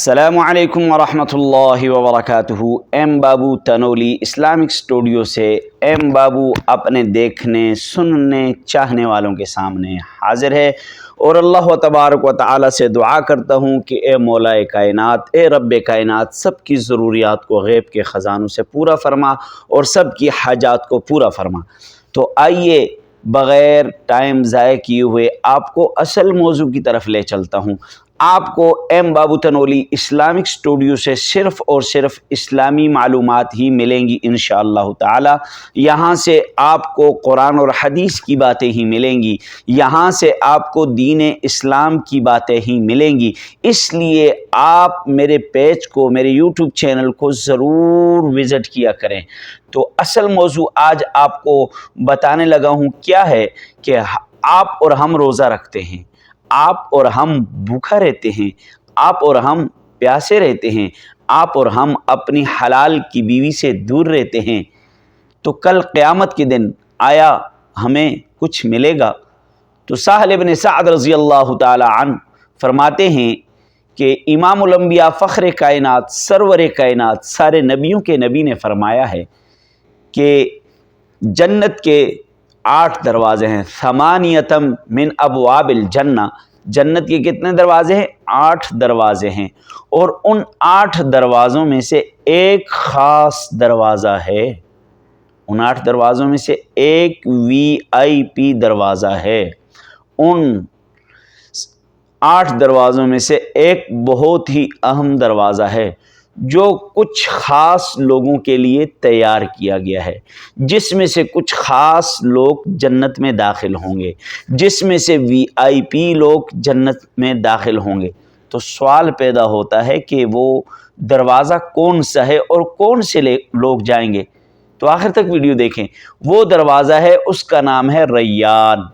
السلام علیکم ورحمۃ اللہ وبرکاتہ۔ ایم بابو تنولی اسلامک اسٹوڈیو سے ایم بابو اپنے دیکھنے سننے چاہنے والوں کے سامنے حاضر ہے، اور اللہ تبارک و تعالی سے دعا کرتا ہوں کہ اے مولا کائنات، اے رب کائنات، سب کی ضروریات کو غیب کے خزانوں سے پورا فرما اور سب کی حاجات کو پورا فرما۔ تو آئیے بغیر ٹائم ضائع کیے ہوئے آپ کو اصل موضوع کی طرف لے چلتا ہوں۔ آپ کو ایم بابو تنولی اسلامک اسٹوڈیو سے صرف اور صرف اسلامی معلومات ہی ملیں گی انشاءاللہ تعالی۔ یہاں سے آپ کو قرآن اور حدیث کی باتیں ہی ملیں گی، یہاں سے آپ کو دین اسلام کی باتیں ہی ملیں گی۔ اس لیے آپ میرے پیج کو، میرے یوٹیوب چینل کو ضرور وزٹ کیا کریں۔ تو اصل موضوع آج آپ کو بتانے لگا ہوں کیا ہے کہ آپ اور ہم روزہ رکھتے ہیں، آپ اور ہم بھوکا رہتے ہیں، آپ اور ہم پیاسے رہتے ہیں، آپ اور ہم اپنی حلال کی بیوی سے دور رہتے ہیں، تو کل قیامت کے دن آیا ہمیں کچھ ملے گا؟ تو سہل بن سعد رضی اللہ تعالی عنہ فرماتے ہیں کہ امام الانبیاء، فخر کائنات، سرور کائنات، سارے نبیوں کے نبی نے فرمایا ہے کہ جنت کے 8 دروازے ہیں، ثمانیتم من ابواب الجنہ۔ جنت کے کتنے دروازے ہیں؟ 8 دروازے ہیں، اور ان 8 دروازوں میں سے ایک خاص دروازہ ہے، ان 8 دروازوں میں سے ایک VIP دروازہ ہے، ان 8 دروازوں میں سے ایک بہت ہی اہم دروازہ ہے جو کچھ خاص لوگوں کے لیے تیار کیا گیا ہے، جس میں سے کچھ خاص لوگ جنت میں داخل ہوں گے، جس میں سے VIP لوگ جنت میں داخل ہوں گے۔ تو سوال پیدا ہوتا ہے کہ وہ دروازہ کون سا ہے اور کون سے لوگ جائیں گے؟ تو آخر تک ویڈیو دیکھیں۔ وہ دروازہ ہے، اس کا نام ہے ریان۔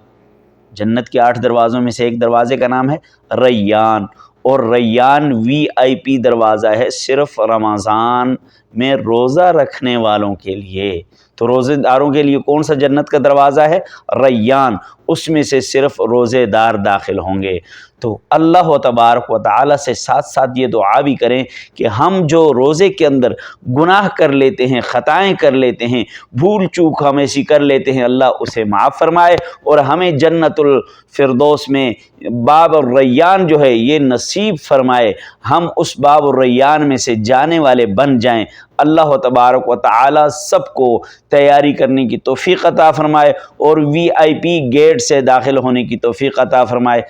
جنت کے 8 دروازوں میں سے ایک دروازے کا نام ہے ریان، اور ریان VIP دروازہ ہے صرف رمضان میں روزہ رکھنے والوں کے لیے۔ تو روزے داروں کے لیے کون سا جنت کا دروازہ ہے؟ ریان، اس میں سے صرف روزے دار داخل ہوں گے۔ تو اللہ تبارک و تعالی سے ساتھ ساتھ یہ دعا بھی کریں کہ ہم جو روزے کے اندر گناہ کر لیتے ہیں، خطائیں کر لیتے ہیں، بھول چوک ہم ایسی کر لیتے ہیں، اللہ اسے معاف فرمائے اور ہمیں جنت الفردوس میں باب الریان جو ہے یہ نصیب فرمائے، ہم اس باب الریان میں سے جانے والے بن جائیں۔ اللہ تبارک و تعالی سب کو تیاری کرنے کی توفیق عطا فرمائے اور VIP گیٹ سے داخل ہونے کی توفیق عطا فرمائے۔